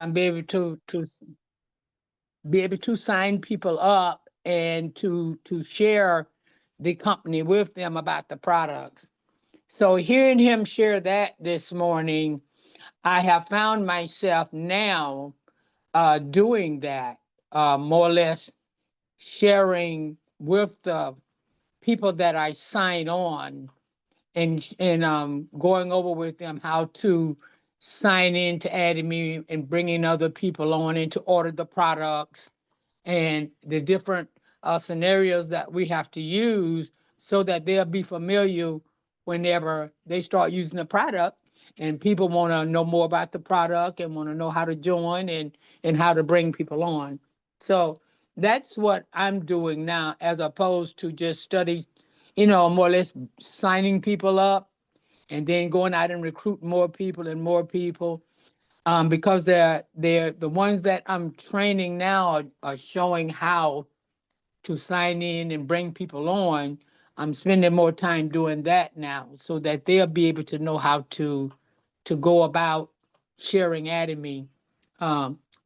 and be able to sign people up and to share the company with them about the products. So hearing him share that this morning, I have found myself now doing that, more or less sharing with the people that I sign on, and going over with them how to sign in to Atomy and bringing other people on and to order the products and the different scenarios that we have to use so that they'll be familiar whenever they start using the product, and people want to know more about the product and want to know how to join and how to bring people on. So that's what I'm doing now, as opposed to just study, more or less signing people up and then going out and recruit more people and more people, because they're the ones that I'm training now are showing how to sign in and bring people on. I'm spending more time doing that now so that they'll be able to know how to go about sharing Atomy,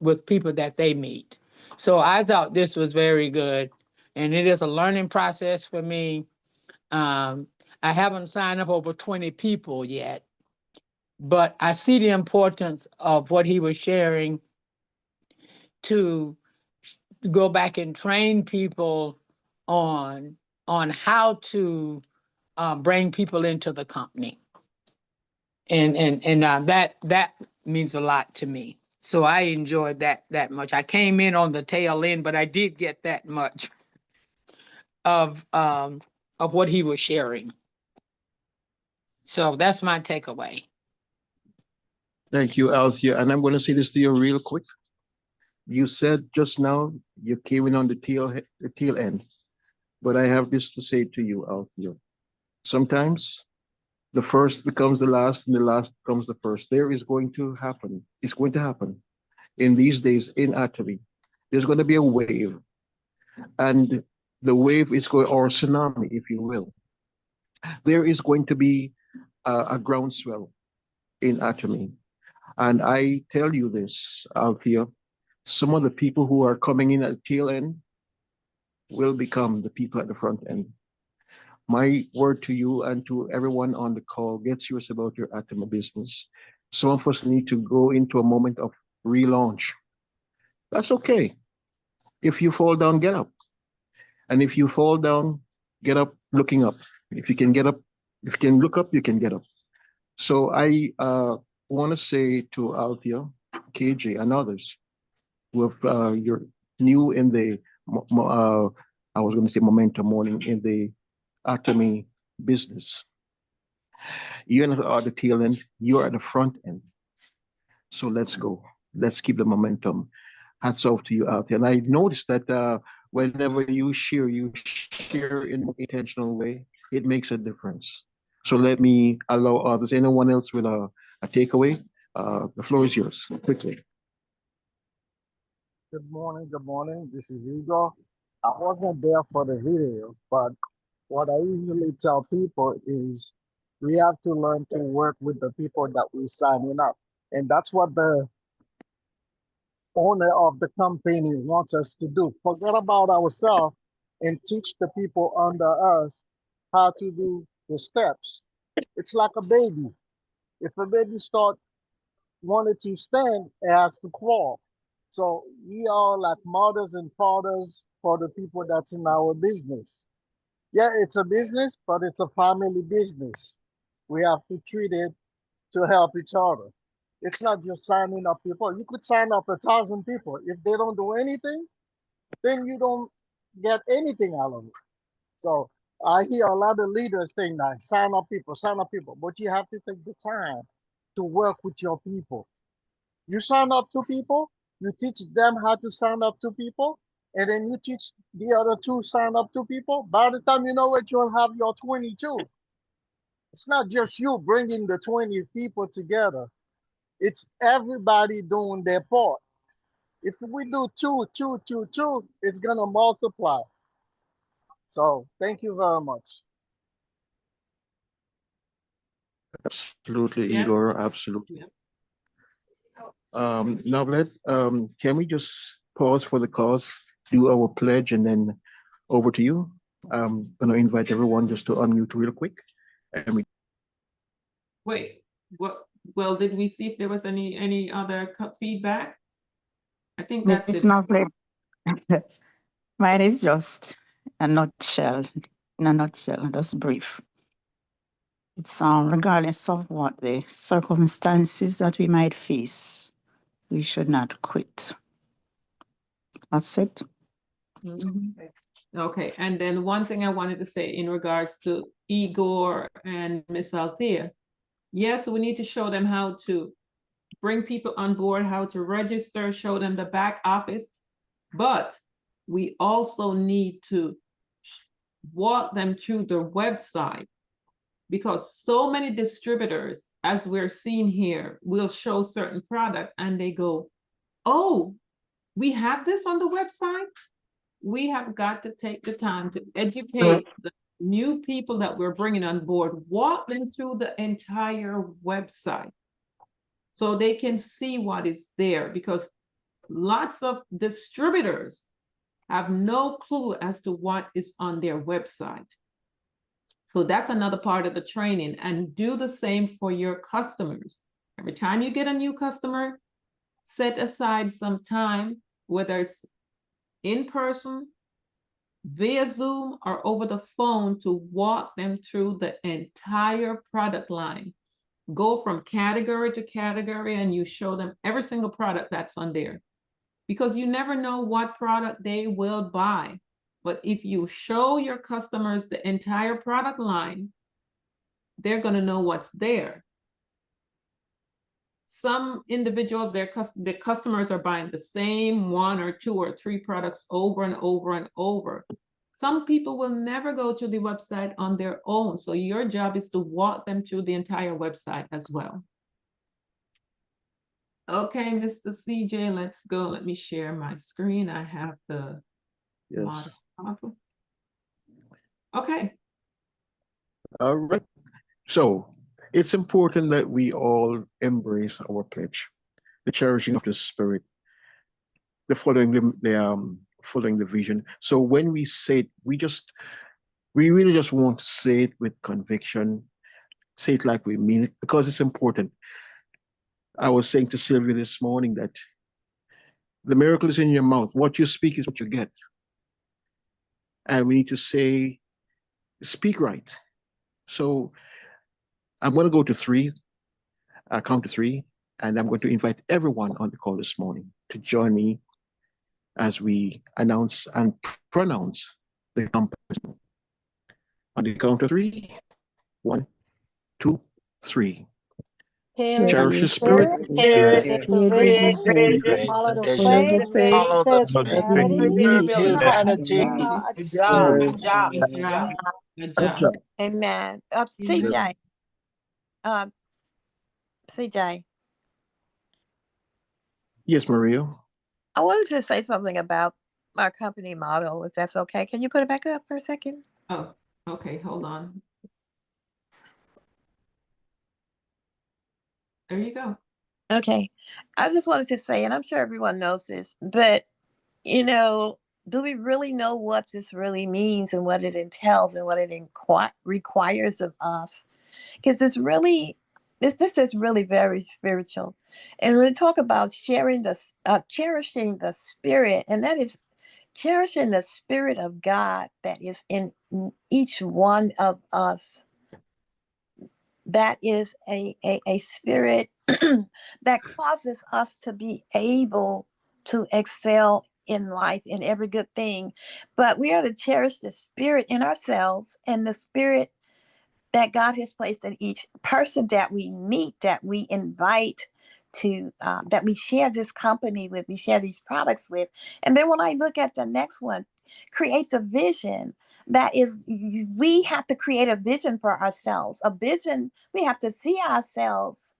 with people that they meet. So I thought this was very good, and it is a learning process for me. Um, I haven't signed up over 20 people yet, but I see the importance of what he was sharing to go back and train people on how to bring people into the company, and that means a lot to me. So I enjoyed that much. I came in on the tail end, but I did get that much of what he was sharing. So that's my takeaway. Thank you, Althea. And I'm going to say this to you real quick. You said just now you came in on the tail end, but I have this to say to you, Althea. Sometimes the first becomes the last, and the last becomes the first. There is going to happen. It's going to happen in these days in Atomy. There's going to be a wave, and the wave is going, or tsunami, if you will. There is going to be a groundswell in Atomy. And I tell you this, Althea, some of the people who are coming in at the tail end will become the people at the front end. My word to you and to everyone on the call, get serious about your Atomy business. Some of us need to go into a moment of relaunch. That's okay. If you fall down, get up. And if you fall down, get up looking up. If you can get up, if you can look up, you can get up. So I want to say to Althea, KJ, and others who have you're new in the I was going to say momentum morning in the Atomy business. You're not at the tail end, you're at the front end. So let's go. Let's keep the momentum. Hats off to you out there. And I noticed that whenever you share in an intentional way, it makes a difference. So let me allow others. Anyone else with a takeaway? The floor is yours. Quickly. Good morning, good morning. This is Igor. I wasn't there for the video, but what I usually tell people is we have to learn to work with the people that we're signing up. And that's what the owner of the company wants us to do. Forget about ourselves and teach the people under us how to do the steps. It's like a baby. If a baby start wanted to stand, it has to crawl. So we are like mothers and fathers for the people that's in our business. Yeah, it's a business, but it's a family business. We have to treat it to help each other. It's not just signing up people. You could sign up 1,000 people. If they don't do anything, then you don't get anything out of it. So I hear a lot of leaders saying that sign up people, but you have to take the time to work with your people. You sign up to people, you teach them how to sign up to people, and then you teach the other two sign up to people. By the time you know it, you'll have your 22. It's not just you bringing the 20 people together. It's everybody doing their part. If we do two, two, two, two, it's gonna multiply. So thank you very much. Absolutely, Igor. Absolutely. Novelet, can we just pause for the cause, do our pledge, and then over to you? I'm gonna invite everyone just to unmute real quick. And we Wait, what? Well, did we see if there was any other feedback? I think that's It's it. not very, mine is just a nutshell, in a nutshell, just brief. It's regardless of what the circumstances that we might face, we should not quit. That's it. Okay, and then one thing I wanted to say in regards to Igor and Miss Althea. Yes, we need to show them how to bring people on board, how to register, show them the back office. But we also need to walk them through the website, because so many distributors, as we're seeing here, will show certain product and they go, oh, we have this on the website. We have got to take the time to educate the new people that we're bringing on board, walk them through the entire website so they can see what is there, because lots of distributors have no clue as to what is on their website. So that's another part of the training, and do the same for your customers. Every time you get a new customer, set aside some time, whether it's in person, via Zoom, or over the phone, to walk them through the entire product line. Go from category to category and you show them every single product that's on there, because you never know what product they will buy. But if you show your customers the entire product line, they're going to know what's there. Some individuals, their customers are buying the same 1 or 2 or 3 products over and over and over. Some people will never go to the website on their own. So your job is to walk them through the entire website as well. Okay, Mr. CJ, let's go. Let me share my screen. I have the yes. model. Okay. All right. So it's important that we all embrace our pledge, the cherishing of the spirit, the following the vision. So when we say it, we really just want to say it with conviction, say it like we mean it, because it's important. I was saying to Sylvia this morning that the miracle is in your mouth. What you speak is what you get. And we need to speak right. So I'm going to go to 3. I'll count to 3. And I'm going to invite everyone on the call this morning to join me as we announce and pronounce the company. On the count of 3, 1, 2, 3. Cherish the spirit, Spirit, Share the vision, follow the share the faith, faith, Follow the in humility. humanity. Good job. Good job. Good Good job. job. Good Good job. job. Amen. Amen. CJ, Yes, Maria. I wanted to say something about our company model, if that's okay. Can you put it back up for a second? Oh, okay, hold on. There you go. Okay. I just wanted to say, and I'm sure everyone knows this, but, do we really know what this really means and what it entails and what it requires of us? Because this is really very spiritual. And we talk about cherishing the spirit, and that is cherishing the spirit of God that is in each one of us. That is a spirit that causes us to be able to excel in life in every good thing. But we are to cherish the spirit in ourselves and the spirit that God has placed in each person that we meet, that we invite to, that we share this company with, we share these products with. And then when I look at the next one, creates a vision. That is, we have to create a vision for ourselves. A vision, we have to see ourselves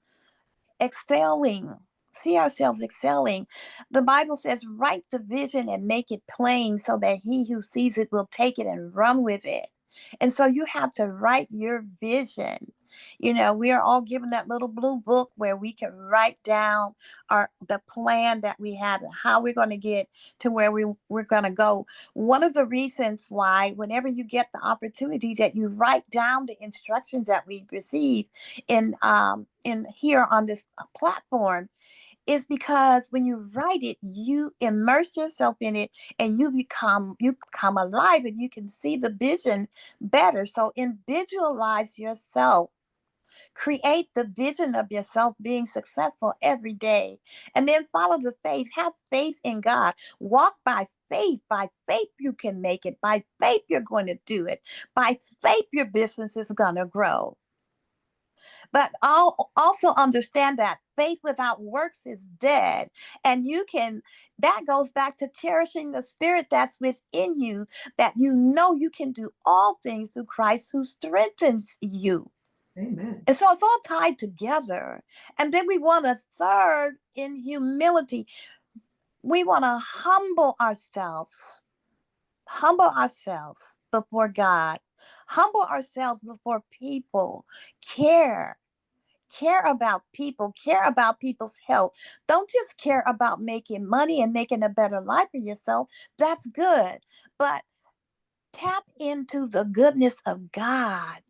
excelling. See ourselves excelling. The Bible says, write the vision and make it plain so that he who sees it will take it and run with it. And so you have to write your vision. We are all given that little blue book where we can write down the plan that we have and how we're going to get to where we're going to go. One of the reasons why, whenever you get the opportunity, that you write down the instructions that we receive in here on this platform, is because when you write it, you immerse yourself in it and you become alive and you can see the vision better. So individualize yourself. Create the vision of yourself being successful every day. And then follow the faith. Have faith in God. Walk by faith. By faith, you can make it. By faith, you're going to do it. By faith, your business is going to grow. But I'll also understand that faith without works is dead. And that goes back to cherishing the spirit that's within you, that you can do all things through Christ who strengthens you. Amen. And so it's all tied together. And then we want to serve in humility. We want to humble ourselves before God, humble ourselves before people, care about people, care about people's health. Don't just care about making money and making a better life for yourself. That's good. But tap into the goodness of God,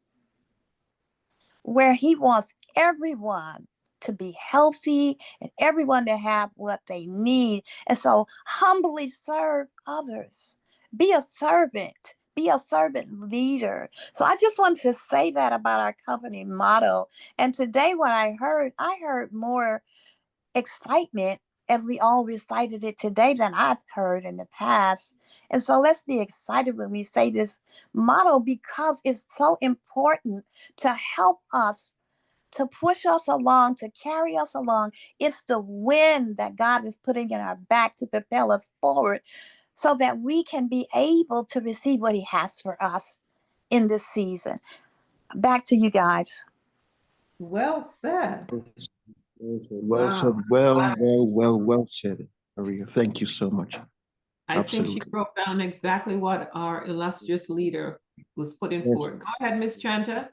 where He wants everyone to be healthy and everyone to have what they need. And so humbly serve others. Be a servant. Be a servant leader. So I just wanted to say that about our company motto. And today what I heard more excitement as we all recited it today than I've heard in the past. And so let's be excited when we say this motto, because it's so important to help us, to push us along, to carry us along. It's the wind that God is putting in our back to propel us forward so that we can be able to receive what He has for us in this season. Back to you guys. Well said. Well said. Wow. Well said, Maria. Thank you so much. I think she Absolutely. broke down exactly what our illustrious leader was putting Yes. forward. Go ahead, Miss Chanta.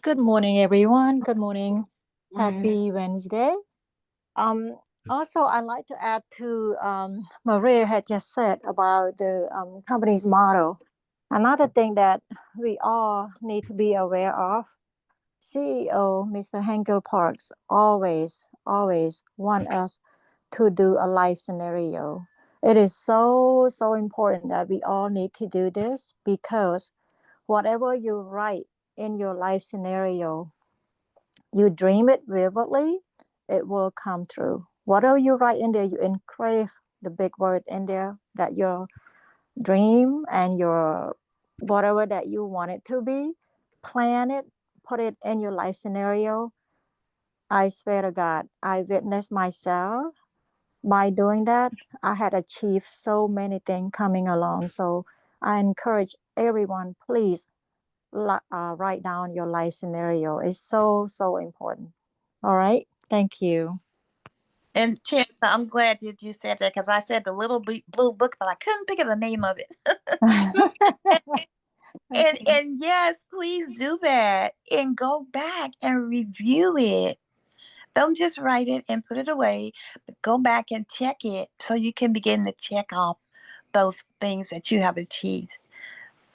Good morning, everyone. Good morning. Morning. Happy Wednesday. Also, I'd like to add to Maria had just said about the company's motto. Another thing that we all need to be aware of, CEO Mr. Henkel Parks always want us to do a life scenario. It is so important that we all need to do this, because whatever you write in your life scenario, you dream it vividly, it will come true. Whatever you write in there, you engrave the big word in there, that your dream and your whatever that you want it to be, plan it, put it in your life scenario. I swear to God, I witnessed myself. By doing that, I had achieved so many things coming along. So I encourage everyone, please write down your life scenario. It's so important. All right, thank you. And Chanta, I'm glad that you said that, because I said the little blue book, but I couldn't think of the name of it. and yes, please do that and go back and review it. Don't just write it and put it away, but go back and check it so you can begin to check off those things that you have achieved.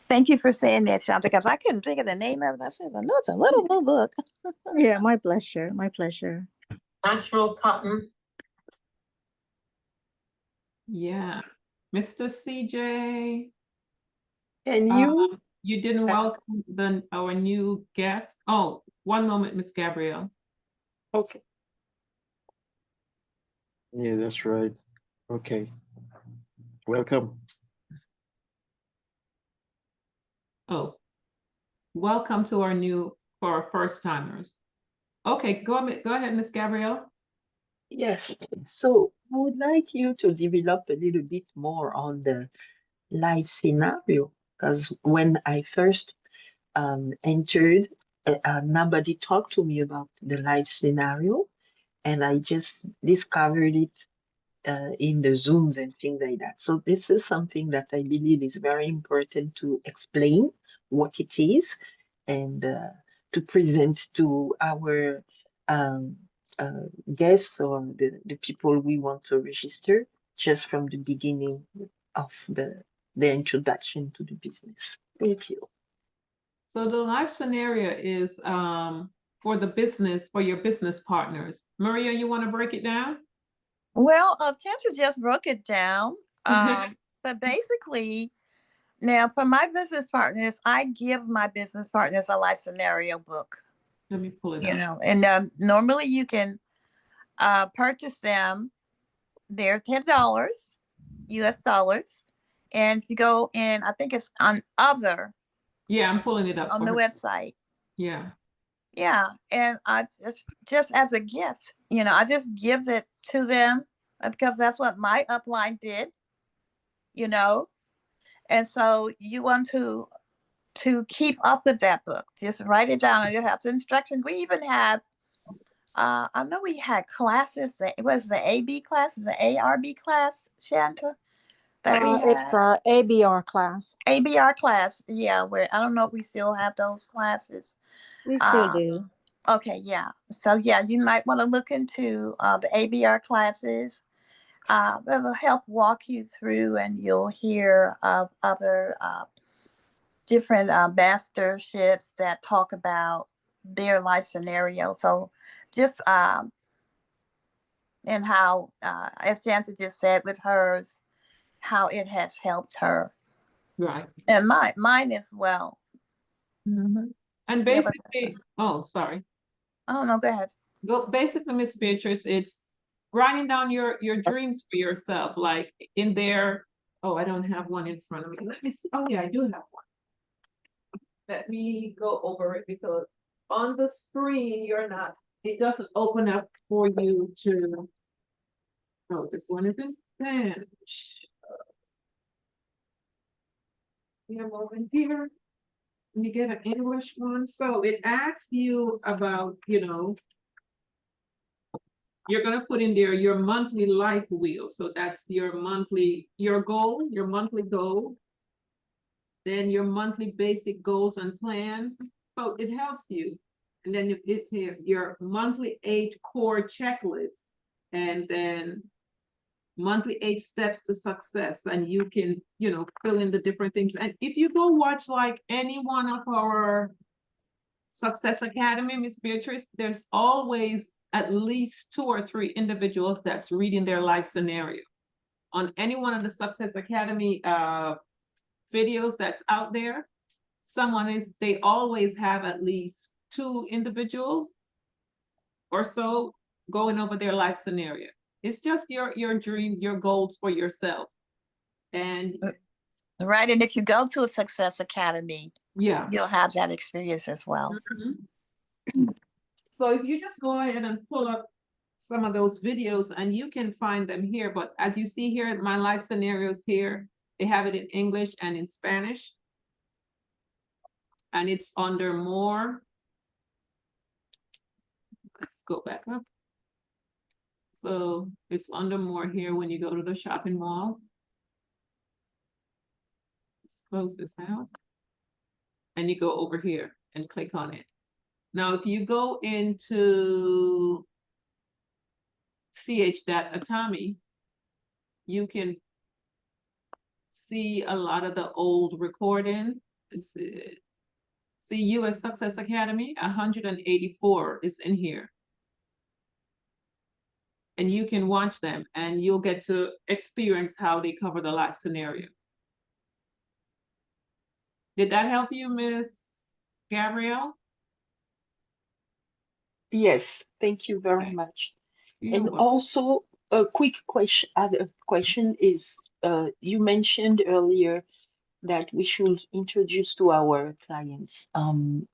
Thank you for saying that, Shanta, because I couldn't think of the name of it. I said, I know it's a little blue book. Yeah, my pleasure. Natural cotton. Yeah. Mr. CJ. And you? You didn't welcome our new guest. Oh, one moment, Miss Gabrielle. Okay. Yeah, that's right. Okay. Welcome. Oh, welcome to for our first timers. Okay, go ahead, Miss Gabrielle. Yes, so I would like you to develop a little bit more on the life scenario, because when I first entered, nobody talked to me about the life scenario, and I just discovered it in the Zooms and things like that. So this is something that I believe is very important to explain what it is, and to present to our um, guests or the people we want to register just from the beginning of the introduction to the business. Thank you. So the life scenario is for the business, for your business partners. Maria, you want to break it down? Well, Tantra just broke it down. But basically, now for my business partners, I give my business partners a life scenario book. Let me pull it You up. know, and normally you can purchase them. They're $10 US dollars. And if you go in, I think it's on other Yeah, I'm pulling it up on for the her. website. Yeah. Yeah. And I just as a gift, you know, I just give it to them because that's what my upline did, you know. And so you want to keep up with that book. Just write it down and you have the instructions. We even have I know we had classes. It was the AB class, the ARB class, Shanta, that we It's had. ABR class. ABR class, yeah. Where I don't know if we still have those classes. We still Uh, do. okay, yeah. So yeah, you might want to look into the ABR classes. That'll help walk you through, and you'll hear of other different masterships that talk about their life scenario. So just and how, as Shanta just said with hers, how it has helped her. Right. And mine as well. Mm-hmm. And Yeah, but basically, oh, sorry. oh no, go ahead. Basically, Miss Beatrice, it's writing down your dreams for yourself, like in there. Oh, I don't have one in front of me. Let me see. Oh yeah, I do have one. Let me go over it because on the screen it doesn't open up for you to. Oh, this one is in Spanish. Yeah, over here. You get an English one. So it asks you about, you're going to put in there your monthly life wheel. So that's your monthly goal, then your monthly basic goals and plans. So it helps you. And then your monthly 8 core checklist, and then monthly 8 steps to success. And you can, fill in the different things. And if you go watch like any one of our Success Academy, Miss Beatrice, there's always at least 2 or 3 individuals that's reading their life scenario. On any one of the Success Academy videos that's out there, they always have at least 2 individuals or so going over their life scenario. It's just your dreams, your goals for yourself. And right, and if you go to a Success Academy, yeah, you'll have that experience as well. Mm-hmm. So if you just go ahead and pull up some of those videos, and you can find them here. But as you see here, my life scenarios here, they have it in English and in Spanish. And it's under more. Let's go back up. So it's under more here when you go to the shopping mall. Let's close this out. And you go over here and click on it. Now, if you go into Atomy, you can see a lot of the old recording. See US Success Academy, 184 is in here. And you can watch them and you'll get to experience how they cover the life scenario. Did that help you, Miss Gabrielle? Yes, thank you very Okay. much. You're And welcome. also a quick question, other question is, you mentioned earlier that we should introduce to our clients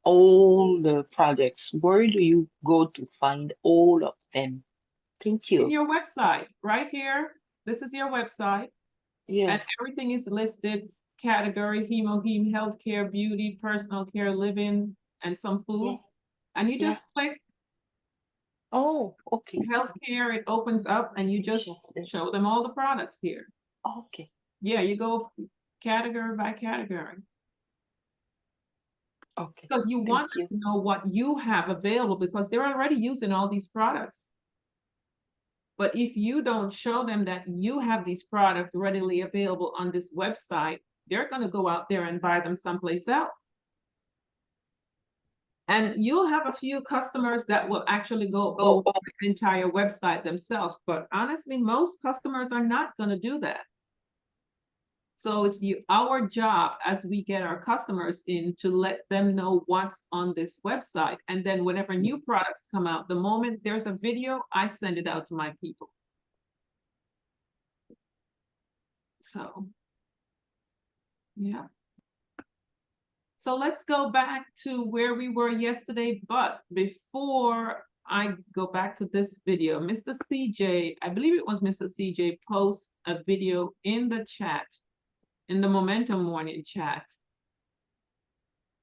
all the products. Where do you go to find all of them? Thank In you. your website, right here, this is your website. Yes. And everything is listed, category, heme, healthcare, beauty, personal care, living, and some food. Yeah. And you Yeah. just click Oh, okay. healthcare, it opens up and you just show them all the products here. Okay. Yeah, you go category by category. Okay. Because you Thank want you. to know what you have available because they're already using all these products. But if you don't show them that you have these products readily available on this website, they're going to go out there and buy them someplace else. And you'll have a few customers that will actually go over the entire website themselves. But honestly, most customers are not going to do that. So it's our job as we get our customers in to let them know what's on this website. And then whenever new products come out, the moment there's a video, I send it out to my people. So, yeah. So let's go back to where we were yesterday. But before I go back to this video, Mr. CJ, I believe it was Mr. CJ, post a video in the chat, in the Momentum Morning chat,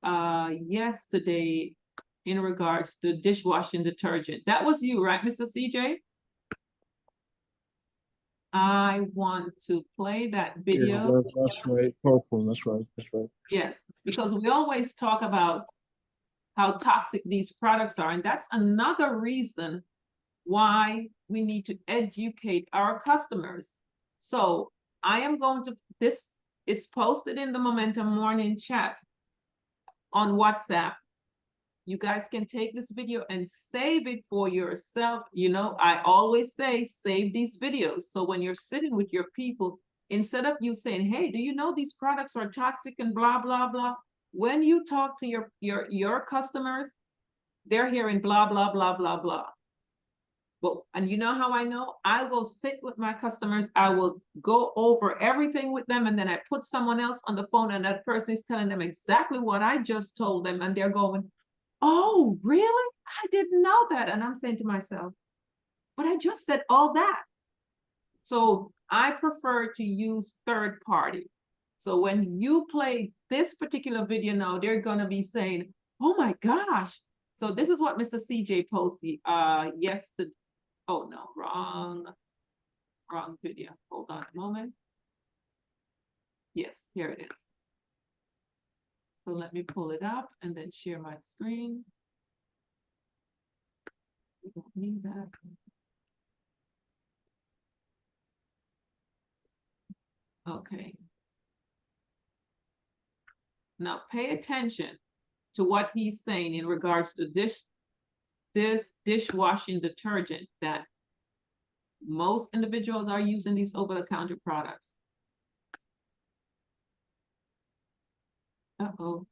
yesterday in regards to dishwashing detergent. That was you, right, Mr. CJ? I want to play that Yeah, video. that's right. Powerful. That's right. That's right. Yes, because we always talk about how toxic these products are. And that's another reason why we need to educate our customers. So I am going to, this is posted in the Momentum Morning chat on WhatsApp. You guys can take this video and save it for yourself. You know, I always say, save these videos. So when you're sitting with your people, instead of you saying, hey, do you know these products are toxic and blah, blah, blah. When you talk to your customers, they're hearing blah, blah, blah, blah, blah. But, and you know how I know? I will sit with my customers. I will go over everything with them. And then I put someone else on the phone and that person is telling them exactly what I just told them. And they're going, oh, really? I didn't know that. And I'm saying to myself, but I just said all that. So I prefer to use third party. So when you play this particular video now, they're going to be saying, oh my gosh. So this is what Mr. CJ posted yesterday. Oh no, wrong video. Hold on a moment. Yes, here it is. So let me pull it up and then share my screen. We don't need that. Okay. Now pay attention to what he's saying in regards to this dishwashing detergent that most individuals are using these over-the-counter products. Uh-oh.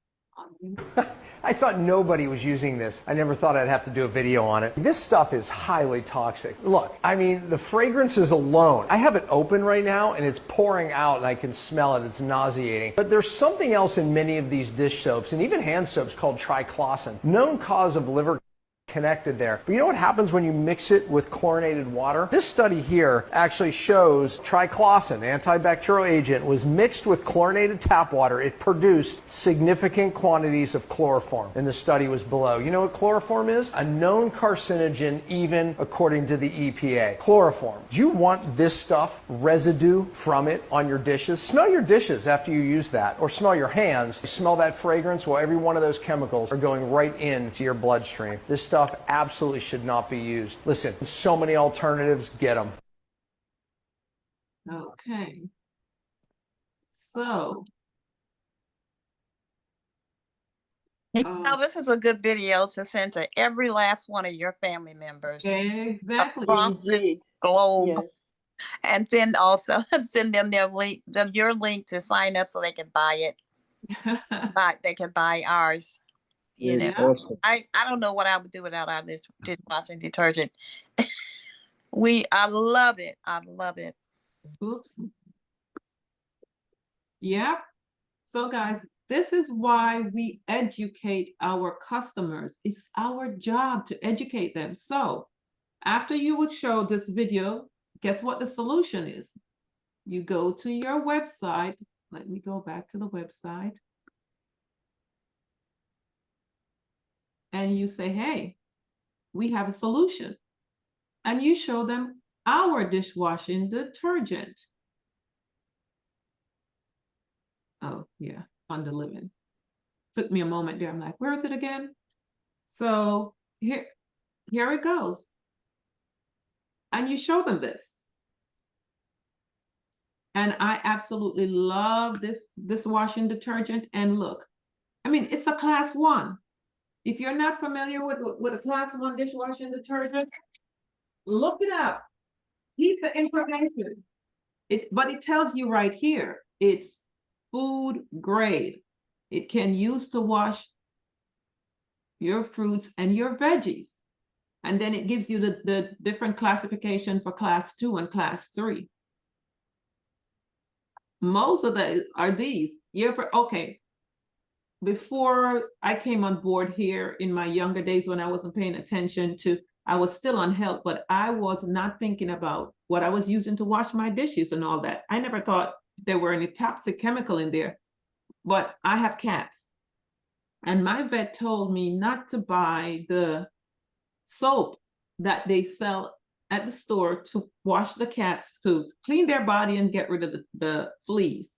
I thought nobody was using this. I never thought I'd have to do a video on it. This stuff is highly toxic. Look, I mean, the fragrances alone. I have it open right now and it's pouring out and I can smell it. It's nauseating. But there's something else in many of these dish soaps and even hand soaps called triclosan, known cause of liver connected there. But you know what happens when you mix it with chlorinated water? This study here actually shows triclosan, antibacterial agent, was mixed with chlorinated tap water. It produced significant quantities of chloroform, and the study was below. You know what chloroform is? A known carcinogen, even according to the EPA. Chloroform. Do you want this stuff, residue from it on your dishes? Smell your dishes after you use that, or smell your hands. You smell that fragrance? Well, every one of those chemicals are going right into your bloodstream. This stuff absolutely should not be used. Listen, so many alternatives, get them. Okay. So. Now, this is a good video to send to every last one of your family members Exactly. across this Indeed. globe. Yes. And then also send them their link, your link to sign up so they can buy it. They can buy ours. You know, Yeah. Awesome. I don't know what I would do without our dishwashing detergent. I love it. I love it. Oops. Yeah. So guys, this is why we educate our customers. It's our job to educate them. So after you would show this video, guess what the solution is? You go to your website. Let me go back to the website. And you say, hey, we have a solution. And you show them our dishwashing detergent. Oh, yeah, on the living. took me a moment there. I'm like, where is it again? So here it goes. And you show them this. And I absolutely love this washing detergent. And look, I mean, it's a class 1. If you're not familiar with a class 1 dishwashing detergent, look it up. Keep the information. But it tells you right here, it's food grade. It can use to wash your fruits and your veggies. And then it gives you the different classification for class 2 and class 3. Most of the are these. Okay. Before I came on board here in my younger days when I wasn't paying attention to, I was still on health, but I was not thinking about what I was using to wash my dishes and all that. I never thought there were any toxic chemical in there, but I have cats. And my vet told me not to buy the soap that they sell at the store to wash the cats, to clean their body and get rid of the fleas,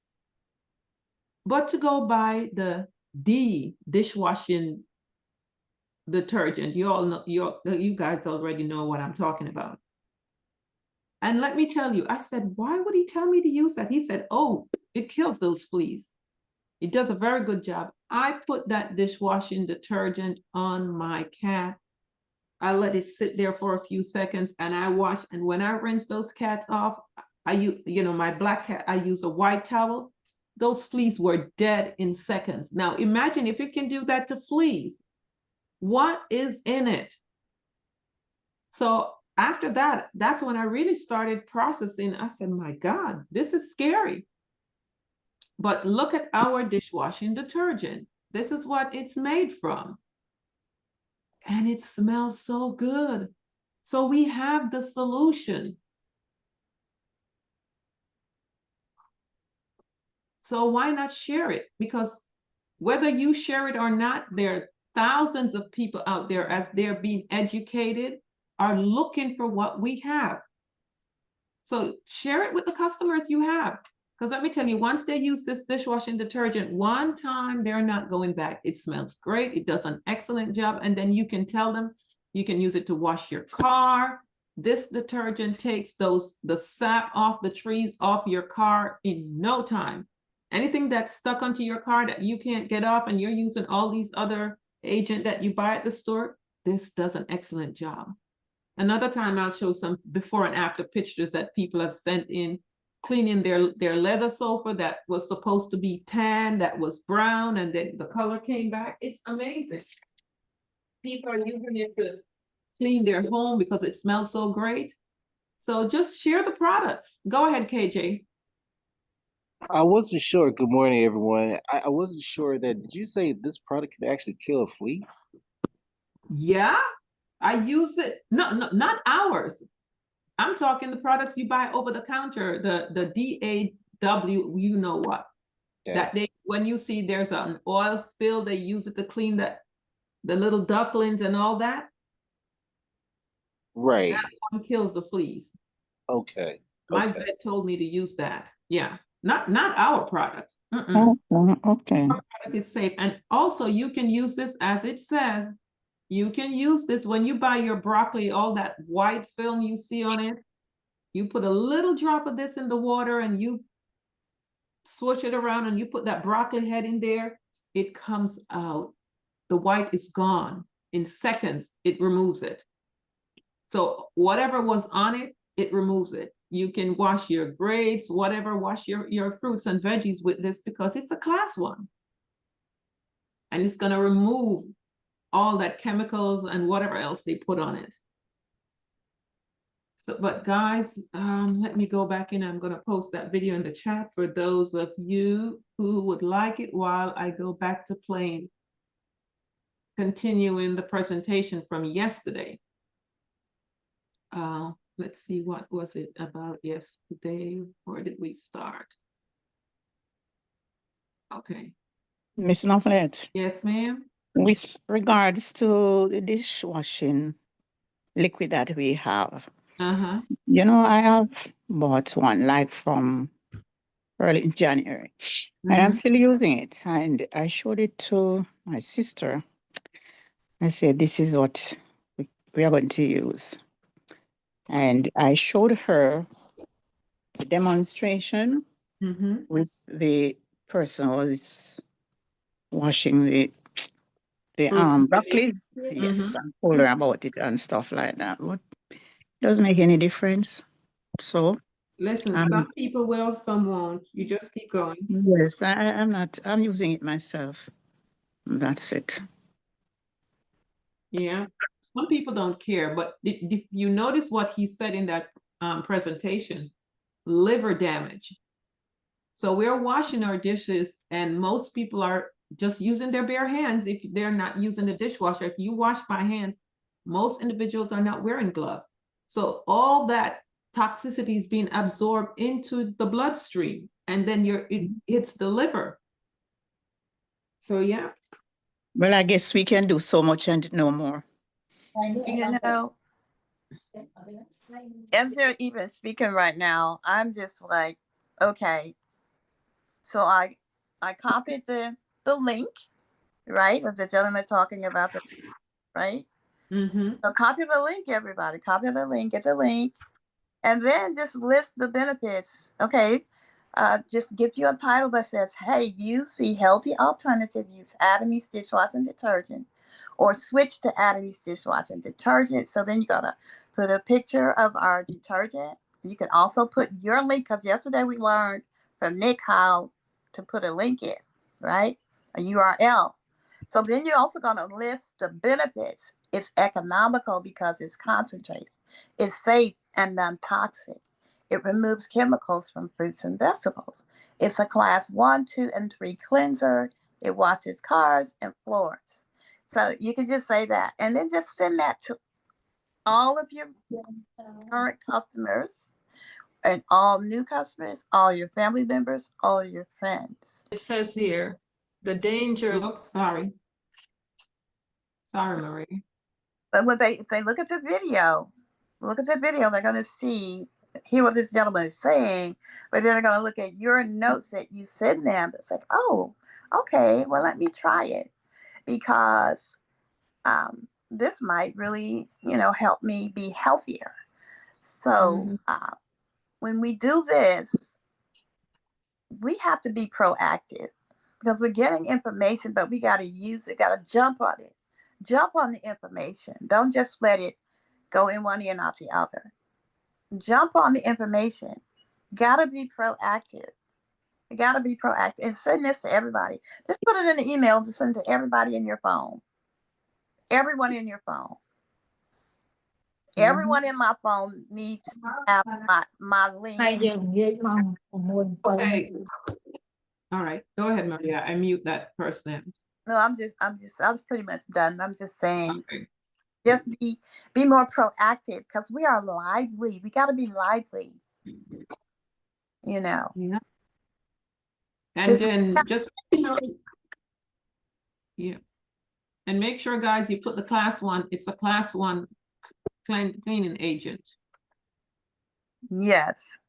but to go buy the dishwashing detergent. You all know, you guys already know what I'm talking about. And let me tell you, I said, why would he tell me to use that? He said, oh, it kills those fleas. It does a very good job. I put that dishwashing detergent on my cat. I let it sit there for a few seconds and I wash. And when I rinse those cats off, I use, my black cat, I use a white towel. Those fleas were dead in seconds. Now imagine if it can do that to fleas, what is in it? So after that, that's when I really started processing. I said, my God, this is scary. But look at our dishwashing detergent. This is what it's made from. And it smells so good. So we have the solution. So why not share it? Because whether you share it or not, there are thousands of people out there, as they're being educated, are looking for what we have. So share it with the customers you have. Because let me tell you, once they use this dishwashing detergent one time, they're not going back. It smells great. It does an excellent job. And then you can tell them you can use it to wash your car. This detergent takes the sap off the trees off your car in no time. Anything that's stuck onto your car that you can't get off and you're using all these other agent that you buy at the store, this does an excellent job. Another time I'll show some before and after pictures that people have sent in, cleaning their leather sofa that was supposed to be tan, that was brown, and then the color came back. It's amazing. People are using it to clean their home because it smells so great. So just share the products. Go ahead, KJ. I wasn't sure. Good morning, everyone. I wasn't sure that, did you say this product can actually kill fleas? Yeah, I use it. No, not ours. I'm talking the products you buy over the counter, the DAW, you know what? Yeah. That when you see there's an oil spill, they use it to clean the little ducklings and all that. Right. That one kills the fleas. Okay. My Okay. vet told me to use that. Yeah, not our product. Okay. Our product is safe, and also you can use this as it says. You can use this when you buy your broccoli, all that white film you see on it. You put a little drop of this in the water and you swoosh it around and you put that broccoli head in there. It comes out. The white is gone. In seconds, it removes it. So whatever was on it, it removes it. You can wash your grapes, whatever, wash your fruits and veggies with this because it's a class 1. And it's going to remove all that chemicals and whatever else they put on it. So, but guys, let me go back in. I'm going to post that video in the chat for those of you who would like it while I go back to playing, continuing the presentation from yesterday. Let's see, what was it about yesterday? Where did we start? Okay. Miss Novelet, Yes, ma'am. with regards to the dishwashing liquid that we have, Uh-huh. I have bought one like from early in January. And I'm Mhm. still using it. And I showed it to my sister. I said, this is what we are going to use. And I showed her the demonstration Mhm. with the person who was washing the Fruits and broccoli. veggies. Yes, Mhm. I told her about it and stuff like that. But it doesn't make any difference. So Listen, um, some people will, some won't. You just keep going. yes, I'm not. I'm using it myself. That's it. Yeah. Some people don't care, but did you notice what he said in that presentation? Liver damage. So we're washing our dishes, and most people are just using their bare hands if they're not using the dishwasher. If you wash by hand, most individuals are not wearing gloves. So all that toxicity is being absorbed into the bloodstream, and then it hits the liver. So yeah. Well, I guess we can do so much and no more. You know, as they're even speaking right now, I'm just like, okay. So I copied the link, right, of the gentleman talking about the right. Mm-hmm. So copy the link, everybody. Copy the link, get the link, and then just list the benefits. Okay. Just give you a title that says, hey, use the healthy alternative, use Atomy's dishwashing detergent, or switch to Atomy's dishwashing detergent. So then you got to put a picture of our detergent. You can also put your link, because yesterday we learned from Nick how to put a link in, right? A URL. So then you're also going to list the benefits. It's economical because it's concentrated. It's safe and non-toxic. It removes chemicals from fruits and vegetables. It's a class 1, 2, and 3 cleanser. It washes cars and floors. So you can just say that. And then just send that to all of your current customers and all new customers, all your family members, all your friends. It says here, the dangers. Oops, sorry. Sorry, Marie. But when if they look at the video, they're going to hear what this gentleman is saying, but then they're going to look at your notes that you send them. It's like, oh, okay, well, let me try it, because this might really, help me be healthier. So when we do this, we have to be proactive, because we're getting information, but we got to use it, got to jump on it. Jump on the information. Don't just let it go in one ear and out the other. Jump on the information. Gotta be proactive. You gotta be proactive and send this to everybody. Just put it in an email to send to everybody in your phone. Everyone in your phone. Everyone in my phone needs to have my link. Okay. All right. Go ahead, Maria. I mute that person. No, I was pretty much done. I'm just saying, Okay. just be more proactive, because we are lively. We gotta be lively. Yeah. And then just yeah. And make sure, guys, you put the class 1. It's a class 1 cleaning agent. Yes.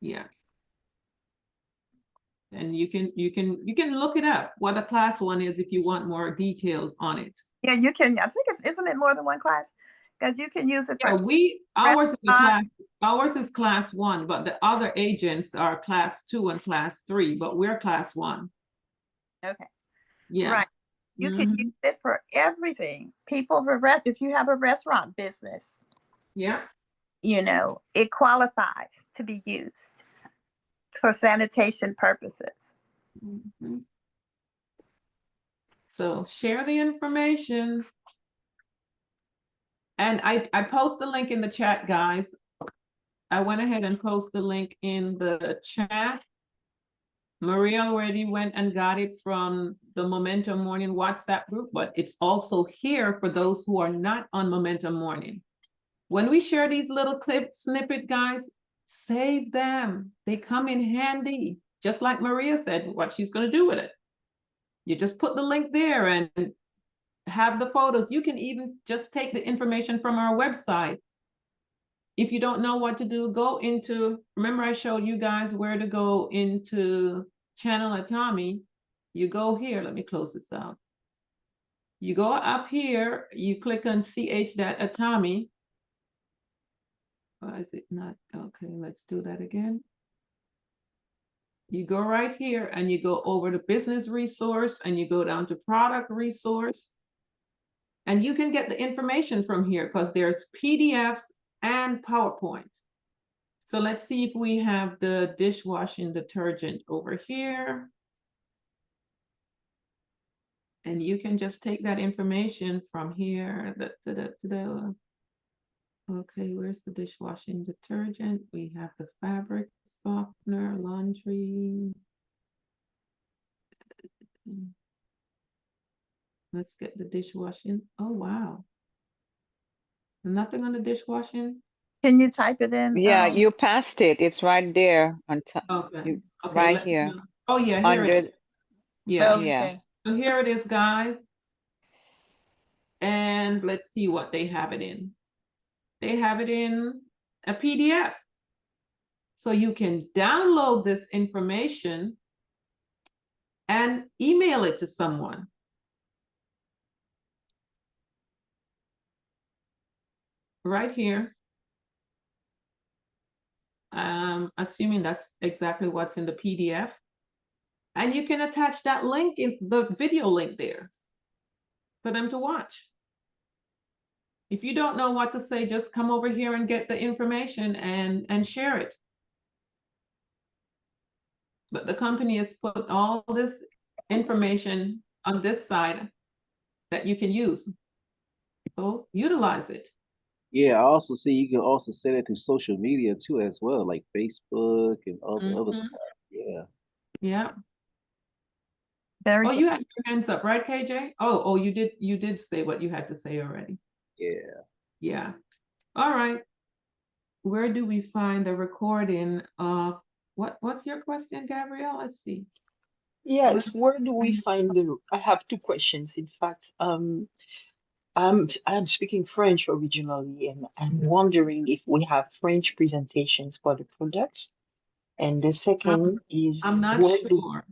Yeah. And you can look it up what a class 1 is if you want more details on it. Yeah, you can. I think isn't it more than one class? Because you can use it for ours is class 1, but the other agents are class 2 and class 3, but we're class 1. Okay. Yeah. Right. You can use it for everything. People if you have a restaurant business. Yeah. It qualifies to be used for sanitation purposes. So share the information. And I post the link in the chat, guys. I went ahead and post the link in the chat. Maria already went and got it from the Momentum Morning WhatsApp group, but it's also here for those who are not on Momentum Morning. When we share these little clip snippet, guys, save them. They come in handy, just like Maria said, what she's going to do with it. You just put the link there and have the photos. You can even just take the information from our website if you don't know what to do, go into, remember I showed you guys where to go into channel Atomy. You go here, let me close this out. You go up here, you click on ch.atomy. Why is it not? Okay, let's do that again. You go right here and you go over to business resource and you go down to product resource. And you can get the information from here because there's PDFs and PowerPoint. So let's see if we have the dishwashing detergent over here. And you can just take that information from here. Okay, where's the dishwashing detergent? We have the fabric softener, laundry. Let's get the dishwashing. Oh, wow. Nothing on the dishwashing? Can you type it in? Yeah, you passed it. It's right there on top. Okay. Okay. Right here. Oh, yeah, here it is. Under, Yeah. yeah. So here it is, guys. And let's see what they have it in. They have it in a PDF. So you can download this information and email it to someone. Right here. Assuming that's exactly what's in the PDF. And you can attach that link in the video link there for them to watch. If you don't know what to say, just come over here and get the information and share it. But the company has put all this information on this side that you can use. So utilize it. Yeah, I also see you can also send it to social media too as well, like Facebook and all the other stuff. Yeah. Yeah. Very Oh, good. you had your hands up, right, KJ? Oh, you did say what you had to say already. Yeah. Yeah. All right. Where do we find the recording of what's your question, Gabrielle? Let's see. Yes, where do we find the, I have two questions, in fact. I'm speaking French originally, and I'm wondering if we have French presentations for the products. And the second is I'm not where sure.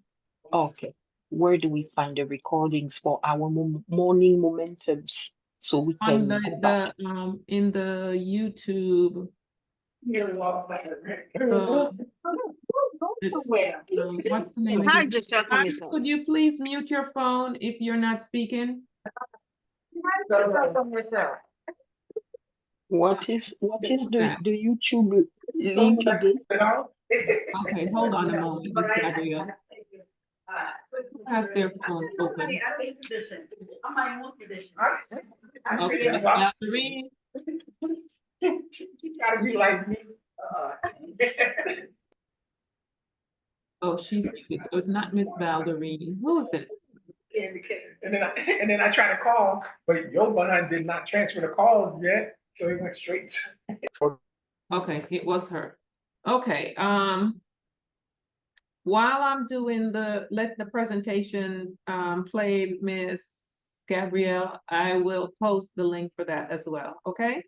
okay, where do we find the recordings for our morning momentums so we On can go back? in the YouTube. It's, what's the name again? Guys, could you please mute your phone if you're not speaking? What is the YouTube link again? Okay, hold on a moment, Miss Gabrielle. Who has their phone open? Okay, Miss Valerie. Gotta be like me. Oh, she's muted, so it's not Miss Valerie. Who is it? And then I tried to call, but your behind did not transfer the calls yet, so he went straight. Okay, it was her. Okay, while I'm doing let the presentation play, Miss Gabrielle, I will post the link for that as well, okay?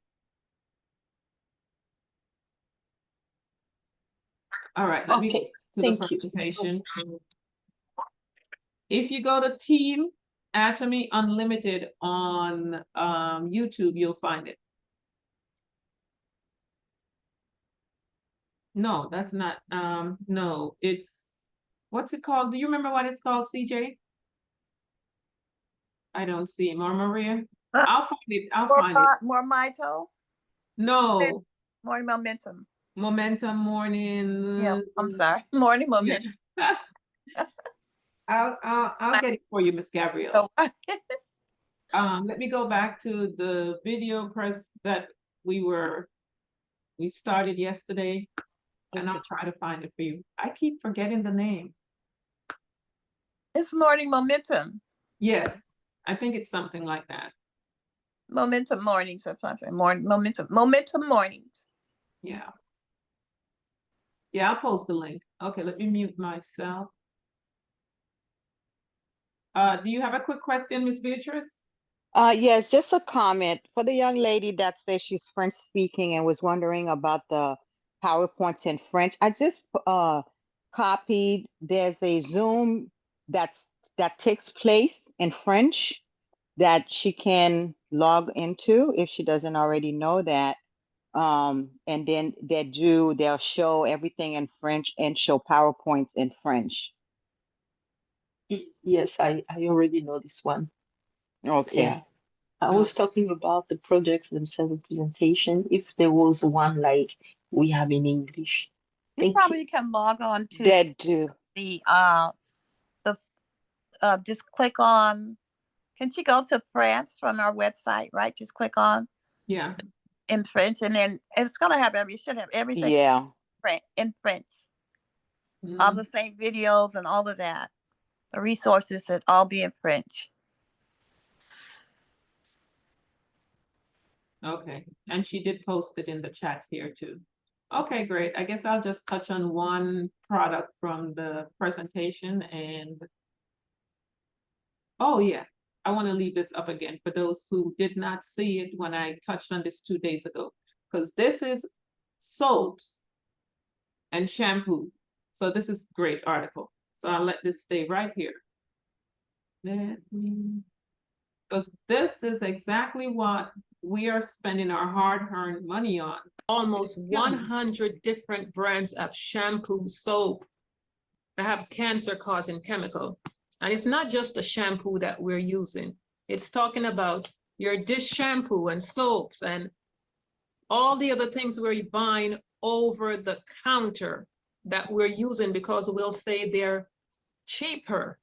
All right, let me go to the presentation. If you go to Team Atomy Unlimited on YouTube, you'll find it. No, that's not, no, it's, what's it called? Do you remember what it's called, CJ? I don't see it. Maria? I'll find it, I'll find it. More Mito? No. Morning Momentum. Momentum morning. Yeah, I'm sorry. Morning Momentum. Yeah. I'll get it for you, Miss Gabrielle. Let me go back to the video press that we started yesterday, and I'll try to find it for you. I keep forgetting the name. It's Morning Momentum. Yes, I think it's something like that. Momentum Mornings or something. Momentum Mornings. Yeah. Yeah, I'll post the link. Okay, let me mute myself. Do you have a quick question, Miss Beatrice? Yes, just a comment for the young lady that says she's French speaking and was wondering about the PowerPoints in French. I just copied. There's a Zoom that takes place in French that she can log into if she doesn't already know that. And then they'll show everything in French and show PowerPoints in French. Yes, I already know this one. Okay. Yeah. I was talking about the projects themselves presentation. If there was one like we have in English. You Thank probably you. can log on to That do. the just click on. Can she go to France from our website, right? Just click on Yeah. in French, and then it's gonna have it should have everything Yeah. in French. All the same videos and all of that. The resources should all be in French. Okay, and she did post it in the chat here too. Okay, great. I guess I'll just touch on one product from the presentation and oh yeah, I want to leave this up again for those who did not see it when I touched on this 2 days ago, because this is soaps and shampoo. So this is a great article. So I'll let this stay right here. Because this is exactly what we are spending our hard-earned money on. Almost 100 different brands of shampoo, soap that have cancer-causing chemical. And it's not just the shampoo that we're using. It's talking about your dish shampoo and soaps and all the other things we're buying over the counter that we're using because we'll say they're cheaper.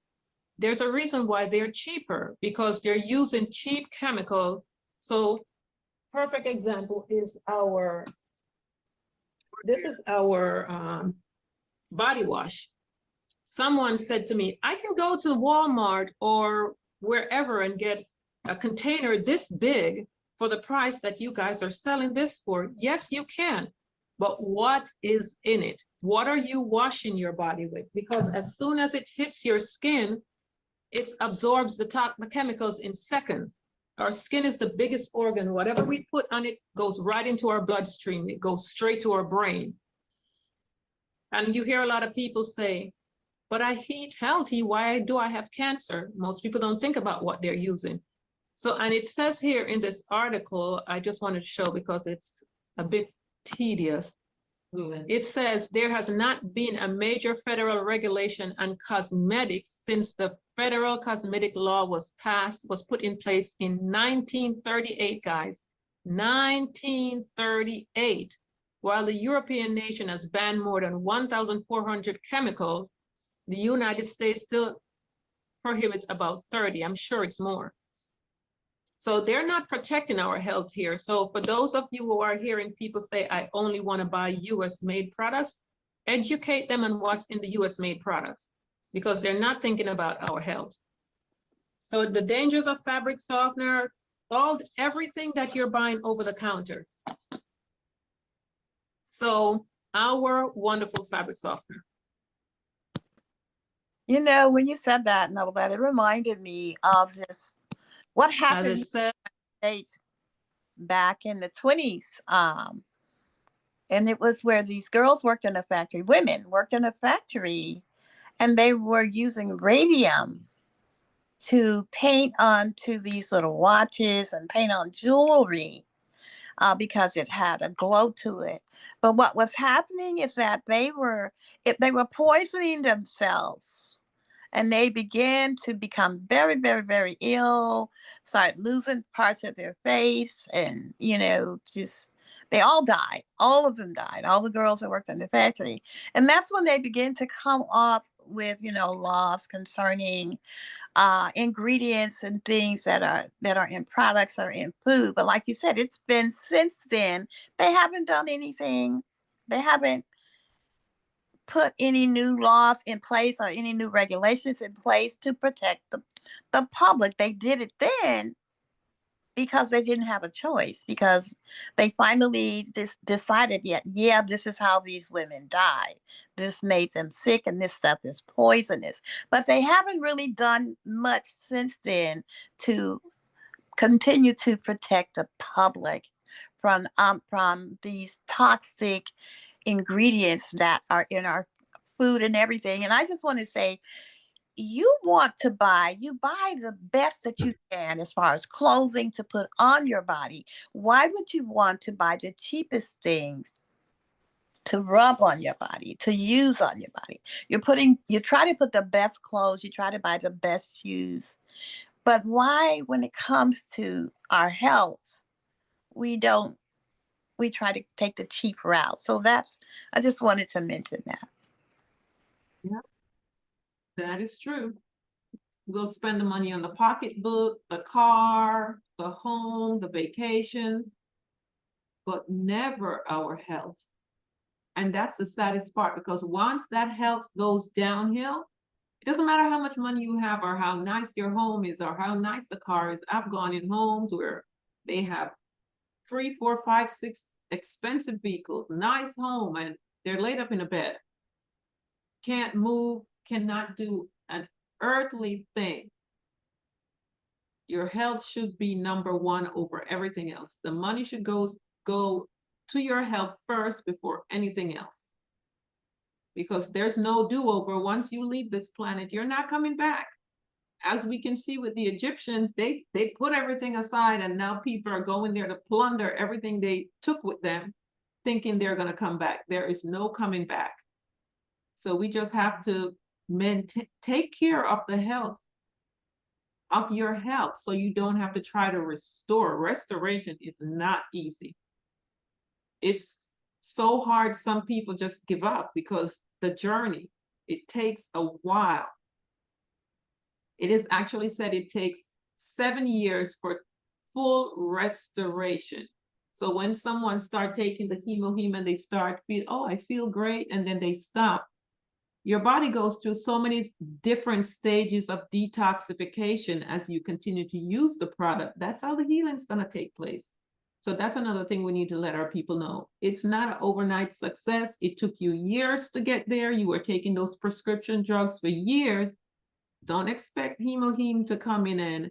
There's a reason why they're cheaper, because they're using cheap chemical. So perfect example is this is our body wash. Someone said to me, I can go to Walmart or wherever and get a container this big for the price that you guys are selling this for. Yes, you can. But what is in it? What are you washing your body with? Because as soon as it hits your skin, it absorbs the chemicals in seconds. Our skin is the biggest organ. Whatever we put on it goes right into our bloodstream. It goes straight to our brain. And you hear a lot of people say, but I eat healthy, why do I have cancer? Most people don't think about what they're using. So, and it says here in this article, I just wanted to show because it's a bit tedious. It says there has not been a major federal regulation on cosmetics since the federal cosmetic law was put in place in 1938, guys. 1938. While the European nation has banned more than 1,400 chemicals, the United States still prohibits about 30. I'm sure it's more. So they're not protecting our health here. So for those of you who are hearing people say, I only want to buy US made products, educate them on what's in the US made products, because they're not thinking about our health. So the dangers of fabric softener, everything that you're buying over the counter. So our wonderful fabric softener. You know, when you said that, Novelette, it reminded me of just what happened in the United States back in the 20s. And it was where these girls worked in a factory, women worked in a factory, and they were using radium to paint onto these little watches and paint on jewelry because it had a glow to it. But what was happening is that they were poisoning themselves. And they began to become very, very, very ill, started losing parts of their face, and, you know, just they all died. All of them died, all the girls that worked in the factory. And that's when they began to come up with, you know, laws concerning ingredients and things that are in products or in food. But like you said, it's been since then, they haven't done anything. They haven't put any new laws in place or any new regulations in place to protect the public. They did it then because they didn't have a choice, because they finally decided, yeah, this is how these women died. This made them sick and this stuff is poisonous. But they haven't really done much since then to continue to protect the public from these toxic ingredients that are in our food and everything. And I just want to say, you buy the best that you can as far as clothing to put on your body. Why would you want to buy the cheapest things to rub on your body, to use on your body? You try to put the best clothes, you try to buy the best shoes. But why, when it comes to our health, we try to take the cheap route? So I just wanted to mention that. Yeah, that is true. We'll spend the money on the pocketbook, the car, the home, the vacation, but never our health. And that's the saddest part, because once that health goes downhill, it doesn't matter how much money you have or how nice your home is or how nice the car is. I've gone in homes where they have 3, 4, 5, 6 expensive vehicles, nice home, and they're laid up in a bed. Can't move, cannot do an earthly thing. Your health should be number one over everything else. The money should go to your health first before anything else. Because there's no do-over. Once you leave this planet, you're not coming back. As we can see with the Egyptians, they put everything aside, and now people are going there to plunder everything they took with them, thinking they're going to come back. There is no coming back. So we just have to take care of the health of your health, so you don't have to try to restore. Restoration is not easy. It's so hard, some people just give up because the journey, it takes a while. It is actually said it takes 7 years for full restoration. So when someone start taking the hemoheme and they start feel, oh, I feel great, and then they stop, your body goes through so many different stages of detoxification as you continue to use the product. That's how the healing is going to take place. So that's another thing we need to let our people know. It's not an overnight success. It took you years to get there. You were taking those prescription drugs for years. Don't expect hemoheme to come in and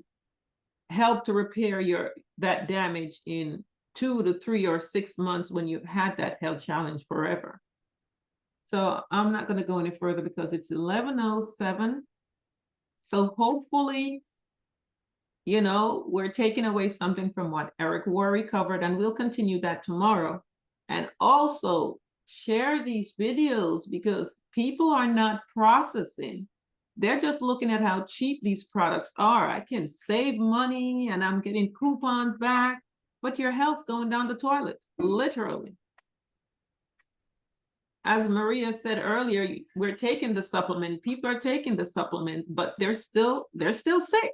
help to repair that damage in 2 to 3 or 6 months when you've had that health challenge forever. So I'm not going to go any further because it's 11:07. So hopefully, we're taking away something from what Eric Worre covered, and we'll continue that tomorrow. And also share these videos, because people are not processing. They're just looking at how cheap these products are. I can save money and I'm getting coupons back, but your health's going down the toilet, literally. As Maria said earlier, we're taking the supplement. People are taking the supplement, but they're still sick.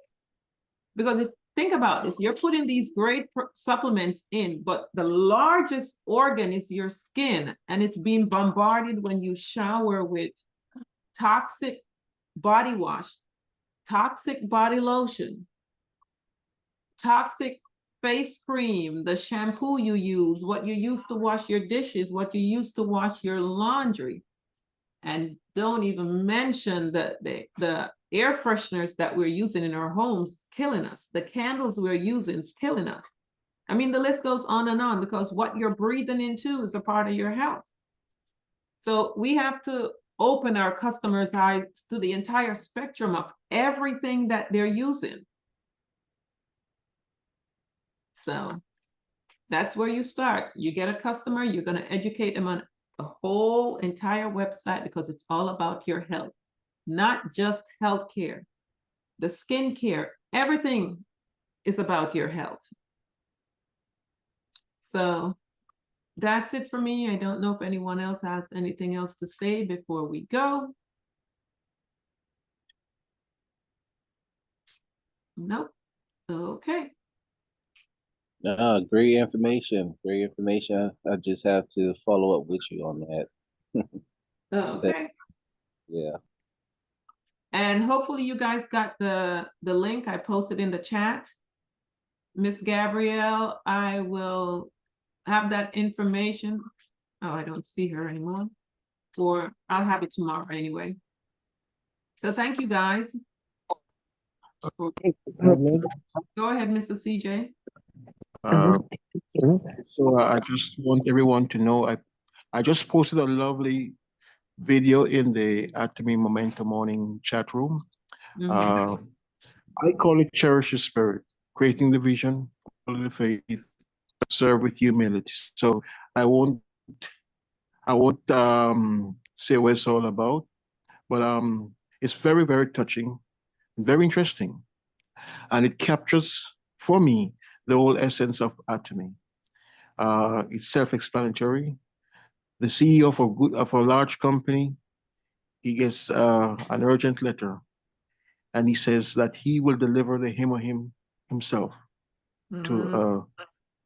Because think about this, you're putting these great supplements in, but the largest organ is your skin, and it's being bombarded when you shower with toxic body wash, toxic body lotion, toxic face cream, the shampoo you use, what you use to wash your dishes, what you use to wash your laundry. And don't even mention the air fresheners that we're using in our homes, killing us. The candles we're using is killing us. I mean, the list goes on and on, because what you're breathing into is a part of your health. So we have to open our customers' eyes to the entire spectrum of everything that they're using. So that's where you start. You get a customer, you're going to educate them on the whole entire website, because it's all about your health, not just healthcare. The skincare, everything is about your health. So that's it for me. I don't know if anyone else has anything else to say before we go. Nope. Okay. Great information. Great information. I just have to follow up with you on that. Okay. Yeah. And hopefully you guys got the link I posted in the chat. Miss Gabrielle, I will have that information. Oh, I don't see her anymore. Or I'll have it tomorrow anyway. So thank you guys. for. Madeleine? Go ahead, Mr. CJ. Uh, so I just want everyone to know I just posted a lovely video in the Atomy Momentum Morning chat room. Mhm. I call it Cherish the Spirit, creating the vision, follow the faith, serve with humility. So I won't say what it's all about, but it's very, very touching, very interesting. And it captures for me the whole essence of Atomy. It's self-explanatory. The CEO of a large company, he gets an urgent letter, and he says that he will deliver the him or himself to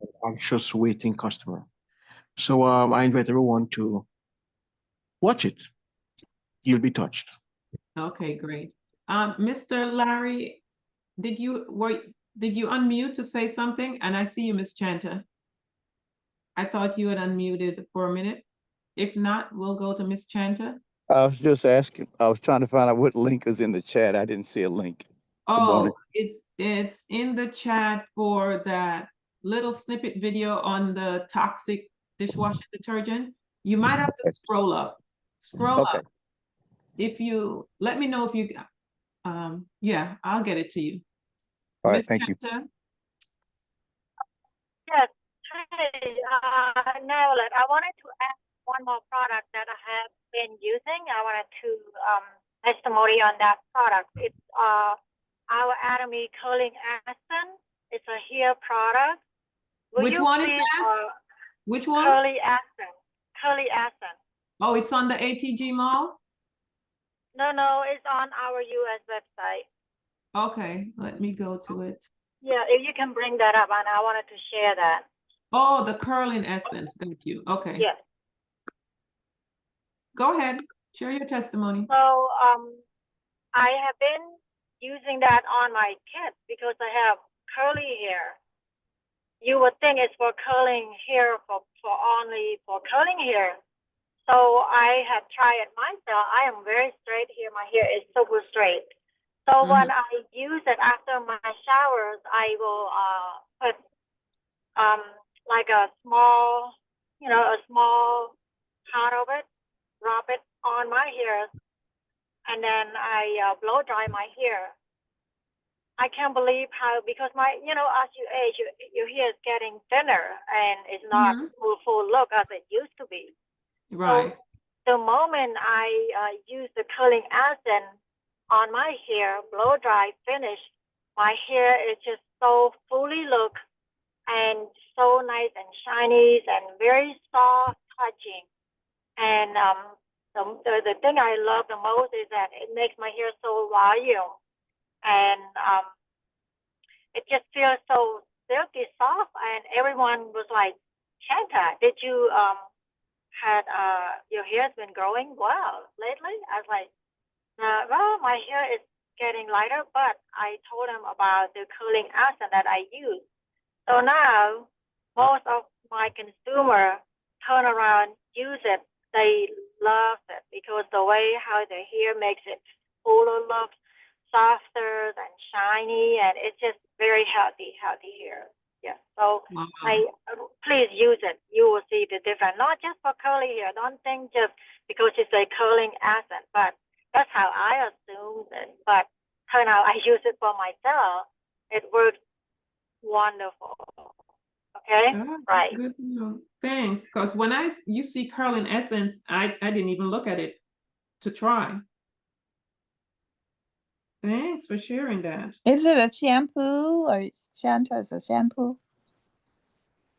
an anxious waiting customer. So I invite everyone to watch it. You'll be touched. Okay, great. Mr. Larry, did you unmute to say something? And I see you, Miss Chanta. I thought you had unmuted for a minute. If not, we'll go to Miss Chanta. I was just asking, I was trying to find out what link is in the chat. I didn't see a link. Good morning. Oh, it's in the chat for that little snippet video on the toxic dishwasher detergent. You might have to scroll up. Scroll Okay. up. If you let me know if you yeah, I'll get it to you. All right, Ms. thank you. Chanta? Yes. Hey, Naolet, I wanted to add one more product that I have been using. I wanted to testimony on that product. It's our Atomy curling accent. It's a hair product. Will Which you one is please, that? Which one? curly accent. Curly accent. Oh, it's on the ATG Mall? No, it's on our US website. Okay, let me go to it. Yeah, if you can bring that up, and I wanted to share that. Oh, the curling essence. Thank you. Okay. Yes. Go ahead. Share your testimony. So I have been using that on my kids because I have curly hair. You would think it's for curling hair for only for curling hair. So I have tried it myself. I am very straight here. My hair is super straight. So when I use it after my showers, I will put like a small, a small part of it, rub it on my hair, and then I blow dry my hair. I can't believe how, because as you age, your hair is getting thinner and it's not full look as it used to be. Right. So the moment I use the curling accent on my hair, blow dry, finish, my hair is just so fully look and so nice and shiny and very soft touching. And the thing I love the most is that it makes my hair so volume, and it just feels so silky soft. And everyone was like, Chanta, did you had your hair's been growing well lately? I was like, well, my hair is getting lighter, but I told them about the curling accent that I use. So now most of my consumer turn around, use it. They love it because the way how the hair makes it fuller look, softer and shiny, and it's just very healthy hair. Yeah. So please use it. You will see the difference. Not just for curly hair. Don't think just because it's a curling accent, but that's how I assumed it. But turn out I use it for myself. It works wonderful. Okay. Right. Good to know. Thanks. Because when you see curling essence, I didn't even look at it to try. Thanks for sharing that. Is it a shampoo or Shanta is a shampoo?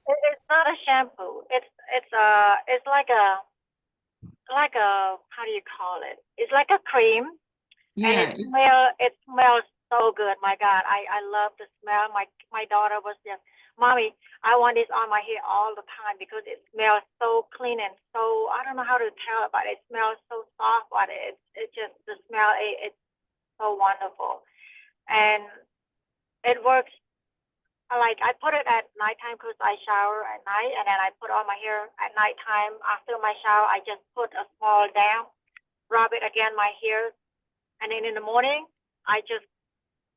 It's not a shampoo. It's like a how do you call it? It's like a cream. Yeah. And it smells so good. My God, I love the smell. My daughter was just, Mommy, I want this on my hair all the time because it smells so clean and so, I don't know how to tell it, but it smells so soft. But it just, the smell, it's so wonderful. And it works. Like I put it at nighttime because I shower at night, and then I put on my hair at nighttime. After my shower, I just put a small damp, rub it again my hair, and then in the morning, I just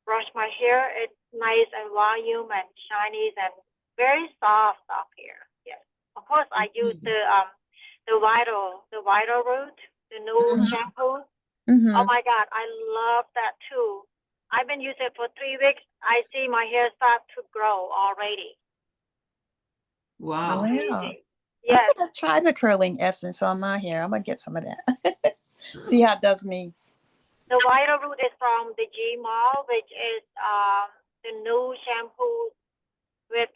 brush my hair, it's nice and volume and shiny and very soft hair. Yes. Of course, I use the vital root, the new shampoo. Oh my God, I love that too. I've been using it for 3 weeks. I see my hair start to grow already. Wow. Wow. Amazing. I'm Yes. gonna try the curling essence on my hair. I'm gonna get some of that. See how it does me. The vital root is from the G Mall, which is the new shampoo with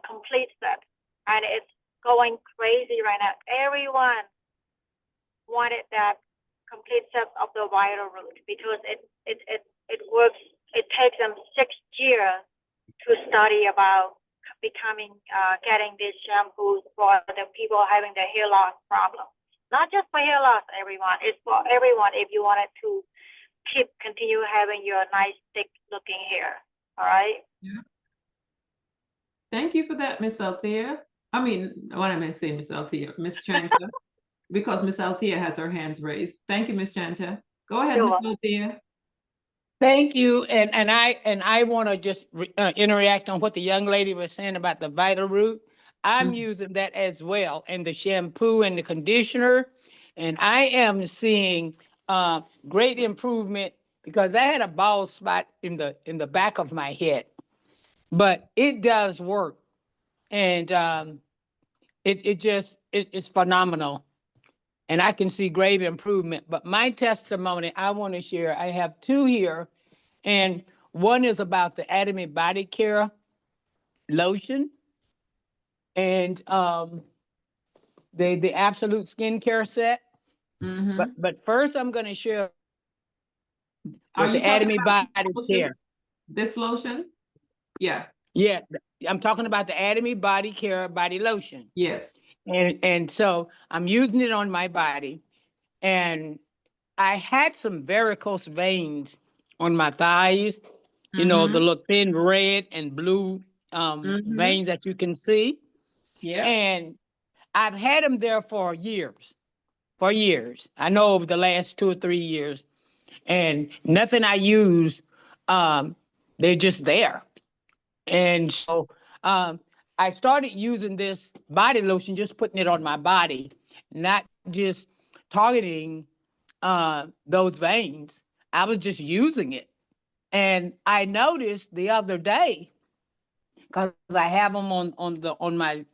complete set, and it's going crazy right now. Everyone wanted that complete set of the vital root because it works. It takes them 6 years to study about becoming getting these shampoos for the people having the hair loss problem. Not just for hair loss, everyone. It's for everyone if you wanted to continue having your nice thick looking hair. All right. Yeah. Thank you for that, Miss Althea. I mean, what am I saying, Miss Althea? Miss Chanta, because Miss Althea has her hands raised. Thank you, Miss Chanta. Go ahead, Miss Althea. Thank you, and I want to just interact on what the young lady was saying about the Vital Root. I'm using that as well, and the shampoo and the conditioner, and I am seeing great improvement because I had a bald spot in the back of my head, but it does work, and it's phenomenal, and I can see great improvement. But my testimony I want to share, I have two here. And one is about the Atomy body care lotion and the absolute skincare set. But first I'm going to share with the Atomy body care. This lotion? Yeah. Yeah, I'm talking about the Atomy body care body lotion. Yes. And so I'm using it on my body, and I had some varicose veins on my thighs. You know, the little thin red and blue veins that you can see. Yeah. And I've had them there for years. I know over the last 2 or 3 years. And nothing I use, they're just there. And so I started using this body lotion, just putting it on my body, not just targeting those veins. I was just using it. And I noticed the other day, because I have them on my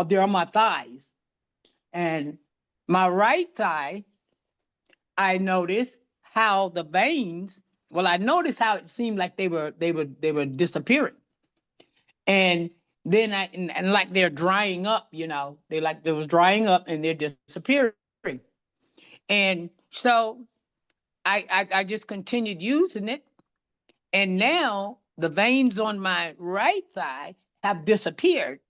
they're on my thighs, and my right thigh, I noticed how the veins. Well, I noticed how it seemed like they were disappearing, and then and like they're drying up. You know, they was drying up and they're disappearing, and so I just continued using it. And now the veins on my right thigh have disappeared.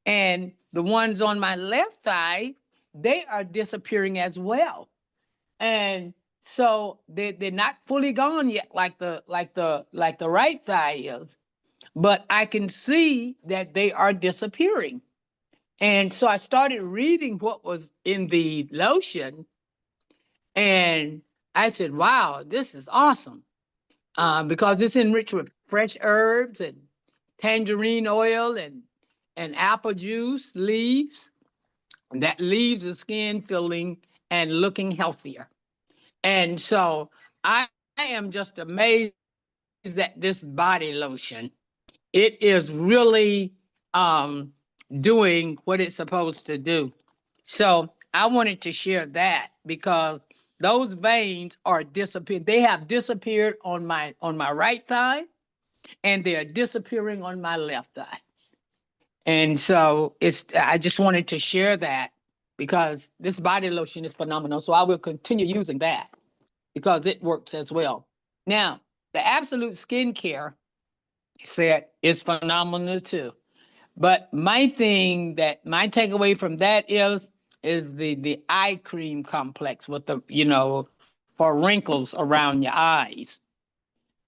And the ones on my left thigh, they are disappearing as well. And so they're not fully gone yet, like the right thigh is. But I can see that they are disappearing. And so I started reading what was in the lotion, and I said, wow, this is awesome. Because it's enriched with fresh herbs and tangerine oil and apple juice leaves that leaves the skin feeling and looking healthier. And so I am just amazed at this body lotion. It is really doing what it's supposed to do. So I wanted to share that because those veins are disappeared. They have disappeared on my right thigh, and they are disappearing on my left thigh. And so I just wanted to share that because this body lotion is phenomenal. So I will continue using that because it works as well. Now, the Absolute Skincare set is phenomenal too. But my takeaway from that is the eye cream complex with for wrinkles around your eyes.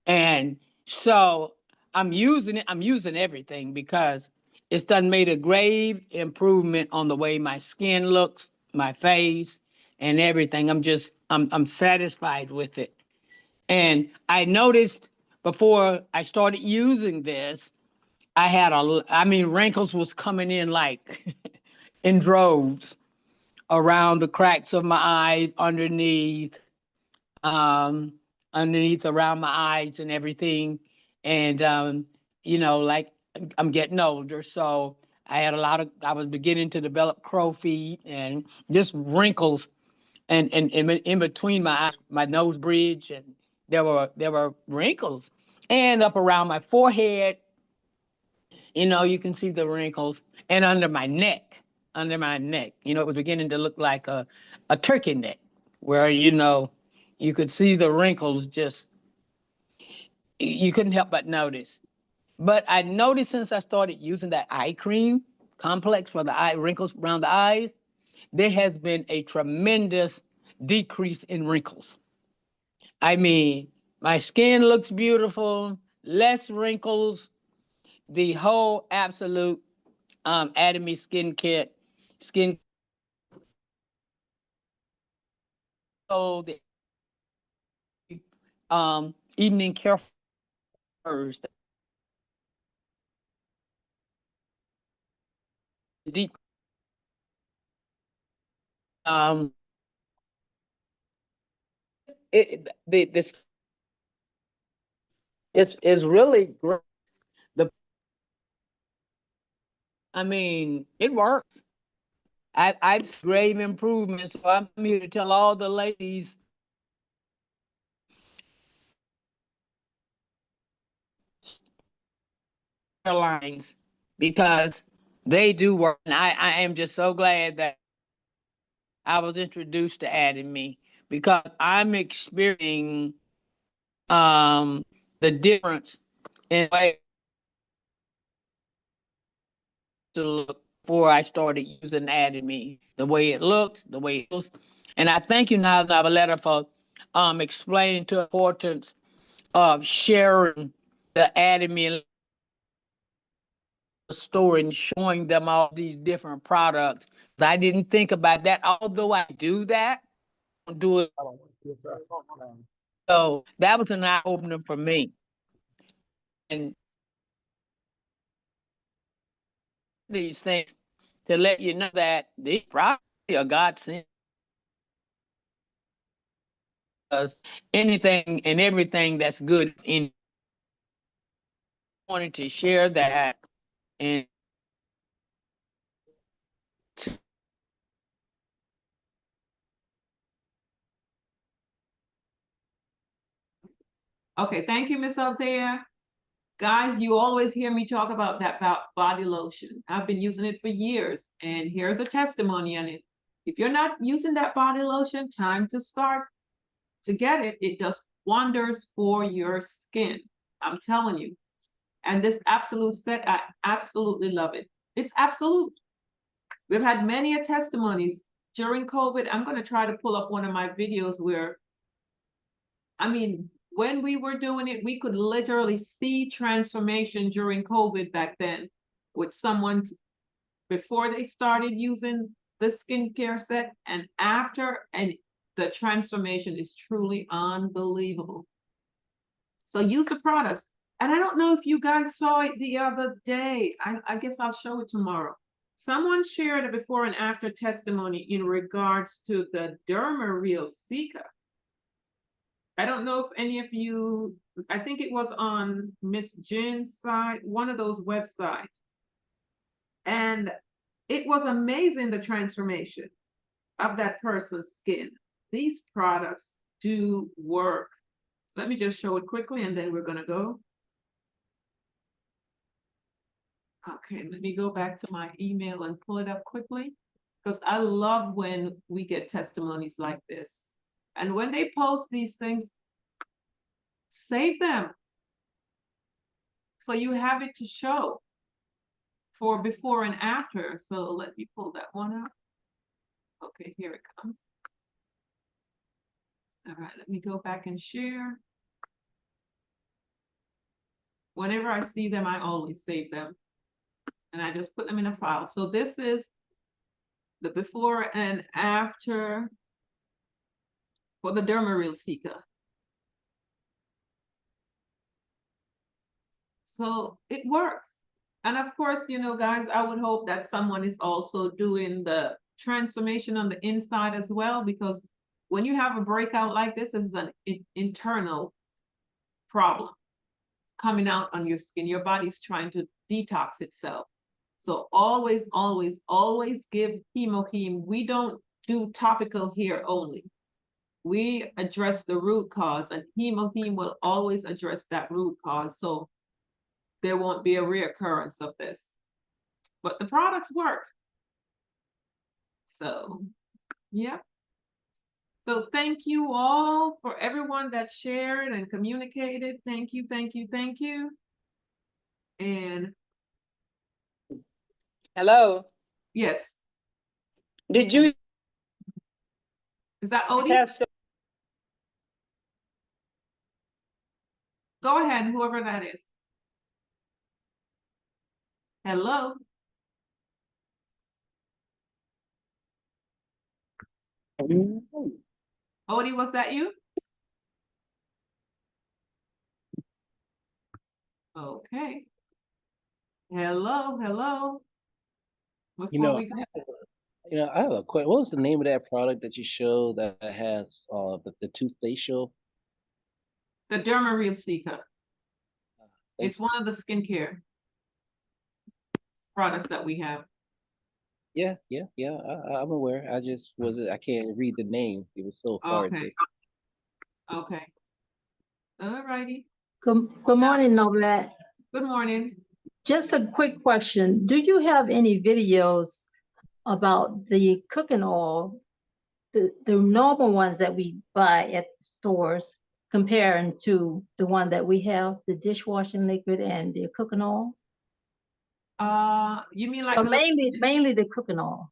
And so I'm using it. I'm using everything because it's done made a grave improvement on the way my skin looks, my face, and everything. I'm satisfied with it. And I noticed before I started using this, I had wrinkles was coming in like in droves around the cracks of my eyes, um, underneath around my eyes and everything. And, like I'm getting older. So I was beginning to develop crow feet and just wrinkles and in between my eyes, my nose bridge, and there were wrinkles, and up around my forehead. You can see the wrinkles, and under my neck. It was beginning to look like a turkey neck, where you could see the wrinkles. Just you couldn't help but notice. But I noticed since I started using that eye cream complex for the eye wrinkles around the eyes, there has been a tremendous decrease in wrinkles. I mean, my skin looks beautiful, less wrinkles, the whole absolute Atomy skin the evening care first, deep um this is really great. The it works. I've seen grave improvements. So I'm here to tell all the ladies lines, because they do work. And I am just so glad that I was introduced to Atomy, because I'm experiencing the difference in way to look before I started using Atomy, the way it looks, the way it looks. And I thank you now, Navaletta, for explaining the importance of sharing the Atomy store and showing them all these different products. I didn't think about that, although I do that. I don't do it. So that was an eye opener for me. And these things to let you know that these products are God sent us. Anything and everything that's good in wanted to share that. And Okay, thank you, Miss Althea. Guys, you always hear me talk about that body lotion. I've been using it for years, and here's a testimony on it. If you're not using that body lotion, time to start to get it. It does wonders for your skin. I'm telling you. And this absolute set, I absolutely love it. It's absolute. We've had many testimonies during COVID. I'm going to try to pull up one of my videos where, when we were doing it, we could literally see transformation during COVID back then with someone before they started using the skincare set and after, and the transformation is truly unbelievable. So use the products. And I don't know if you guys saw it the other day. I guess I'll show it tomorrow. Someone shared a before and after testimony in regards to the Derma Real Seeker. I don't know if any of you, I think it was on Miss Jen's side, one of those websites. And it was amazing, the transformation of that person's skin. These products do work. Let me just show it quickly and then we're going to go. Okay, let me go back to my email and pull it up quickly, because I love when we get testimonies like this. And when they post these things, save them so you have it to show for before and after. So let me pull that one up. Okay, here it comes. All right, let me go back and share. Whenever I see them, I always save them. And I just put them in a file. So this is the before and after for the Derma Real Seeker. So it works. And of course, you know, guys, I would hope that someone is also doing the transformation on the inside as well, because when you have a breakout like this is an internal problem coming out on your skin. Your body's trying to detox itself. So always, always, always give Hemoheme. We don't do topical here only. We address the root cause, and Hemoheme will always address that root cause. So there won't be a reoccurrence of this. But the products work. So, yeah. So thank you all for everyone that shared and communicated. Thank you, thank you, thank you. And Hello. yes. Did you Is that Odie? test? Go ahead, whoever that is. Hello. Odie, was that you? Okay. Hello, hello. Before we go. I have a question. What was the name of that product that you showed that has the toothfacial? The Derma Real Seeker. Thank It's one of the skincare products that we have. Yeah. I'm aware. I can't read the name. It was so hard Okay. Okay. All righty. Good morning, Noblette. Good morning. Just a quick question. Do you have any videos about the cooking oil, the normal ones that we buy at the stores, comparing to the one that we have, the dishwashing liquid and the cooking oil? You mean like But mainly the cooking oil.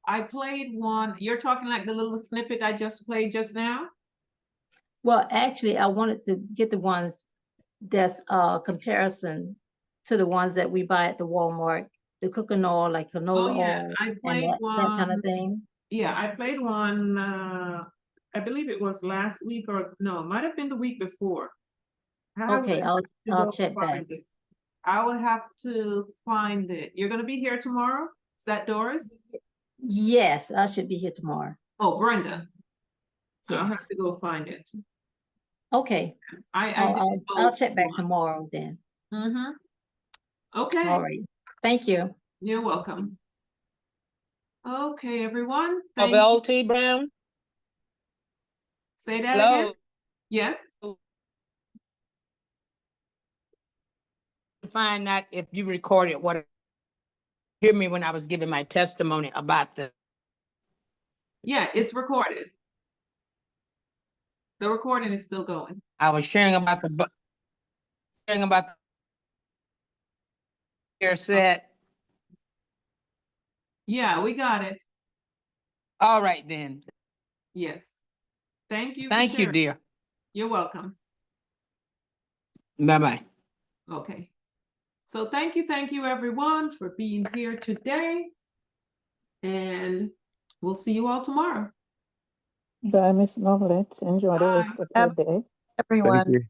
I played one. You're talking like the little snippet I just played just now? Well, actually, I wanted to get the ones that's comparison to the ones that we buy at the Walmart, the cooking oil, like canola oil, I and played that kind of one. thing. Yeah, I played one. I believe it was last week, or no, it might have been the week before. Okay, I'll check back. Find it. I will have to find it. You're gonna be here tomorrow? Is that Doris? Yes, I should be here tomorrow. Oh, Brenda. I'll have Yes. to go find it. Okay. I'll check back tomorrow then. Mm-hmm. Okay. All right. Thank you. You're welcome. Okay, everyone. Of Thank you. LT Brown? Say that Hello? again. Yes. Find out if you recorded what hear me when I was giving my testimony about the. Yeah, it's recorded. The recording is still going. I was sharing about the your set. Yeah, we got it. All right then. Yes. Thank you. Thank you, dear. You're welcome. Bye-bye. Okay. So thank you everyone for being here today. And we'll see you all tomorrow. Bye, Miss Novelette. Enjoy the rest of your day. Everyone. Thank you.